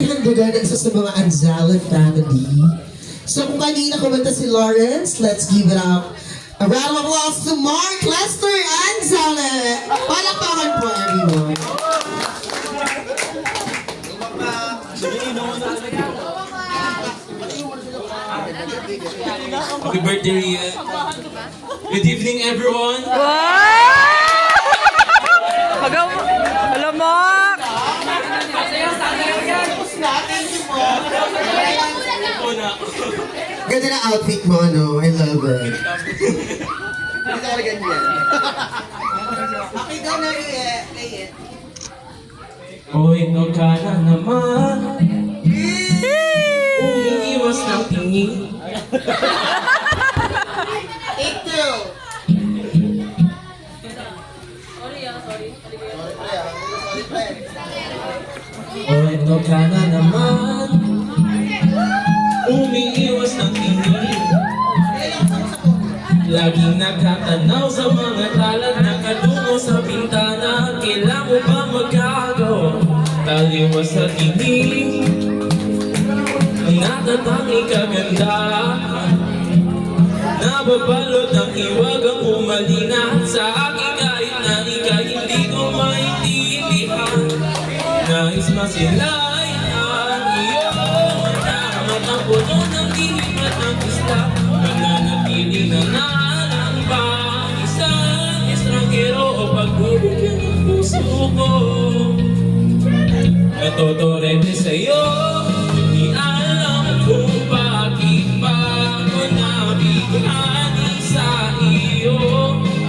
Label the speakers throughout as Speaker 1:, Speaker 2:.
Speaker 1: handog isa sa mga Anzaleth family. So kung kanina kumanta si Lawrence, let's give it up. A round of applause to Mark Lester Anzaleth. Palakpakan po everyone.
Speaker 2: Happy birthday. Good evening, everyone.
Speaker 3: Alam mo!
Speaker 1: Ganda na outfit mo, no? I love it.
Speaker 2: Hoy, ikaw ka na naman. Umiiwas ng tingin.
Speaker 1: Take two.
Speaker 2: Hoy, ikaw ka na naman. Umiiwas ng tingin. Laging nakatanaw sa mga talat, nakadungo sa bintana. Kailan mo ba magagawa? Taliwas sa tingin. Ang natatanging kagandahan, nababalot ng hiwagang umalina sa akin kahit na ika'y hindi ko maintindihan. Nais masilayan ang iyong naman ang puno ng lihim at ng isla. Mananatili na lang ba isang estranghero o pagbubigyan ng puso ko? Natodorete sa'yo, hindi alam kung bakit pa ako nabighani sa iyo.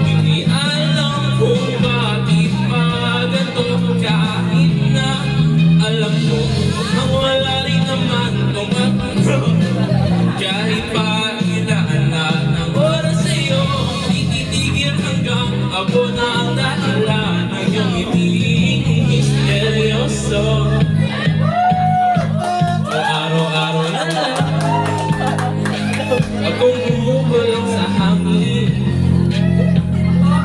Speaker 2: Hindi alam kung bakit pa ganito kahit na alam mo nang wala rin naman tong ako. Kahit pa ilaan na ng oras sa'yo, hindi titigil hanggang ako na ang dahilan ng iyong ngiti misteryoso. Araw-araw na lang akong bumubulang sa hangin.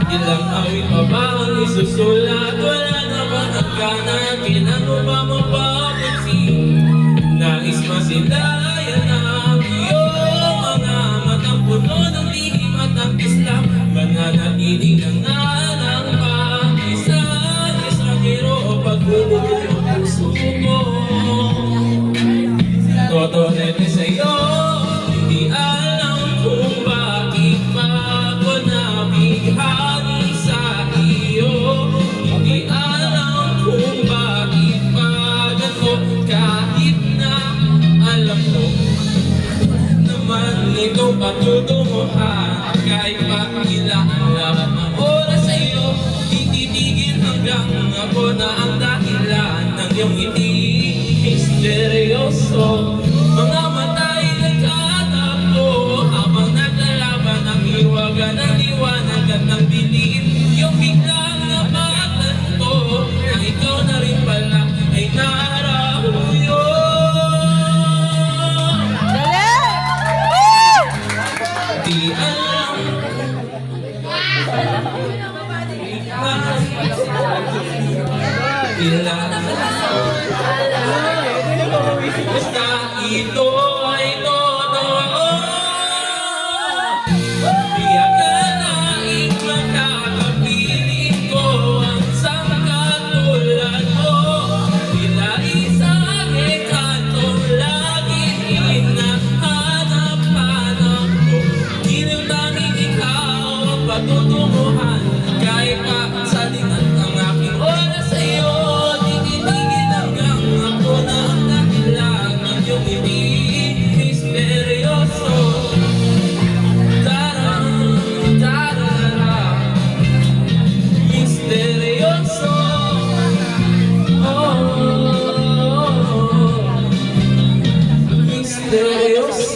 Speaker 2: Ilang awit pa ba ang isusulat? Wala naman ang gana, kailan mo ba mapapansin? Nais masilayan ang iyong mga matang puno ng lihim at ang islam. Mananatili na nga ng isang estranghero o pagbubugay ng puso mo. Totorete sa'yo, hindi alam kung bakit pa ako nabighani sa iyo. Hindi alam kung bakit pa ganito kahit na alam mo naman itong patutunguhan. Kahit pa ilang lahat ng oras sa'yo, tititigil hanggang ako na ang dahilan ng iyong ngiti misteryoso. Mga mata'y nagtatakbo habang naglalaban ang hiwaga ng liwanag at ng dilim. Yung biglang napatanto na ikaw na rin pala ay narahuyo. Di alam ilan basta ito ay totoo. Di akalaing makakapiling ko ang isang katulad mo. Tila isang ekantong laging hinahanap-hanap ko. Hindi tanging ikaw ang patutunguhan. Kahit pa sa lingat ang aking oras sa'yo, titigil hanggang ako na ang dahilan ng iyong ibig misteryoso. Tarang, tarara, misteryoso. Oh, misteryoso.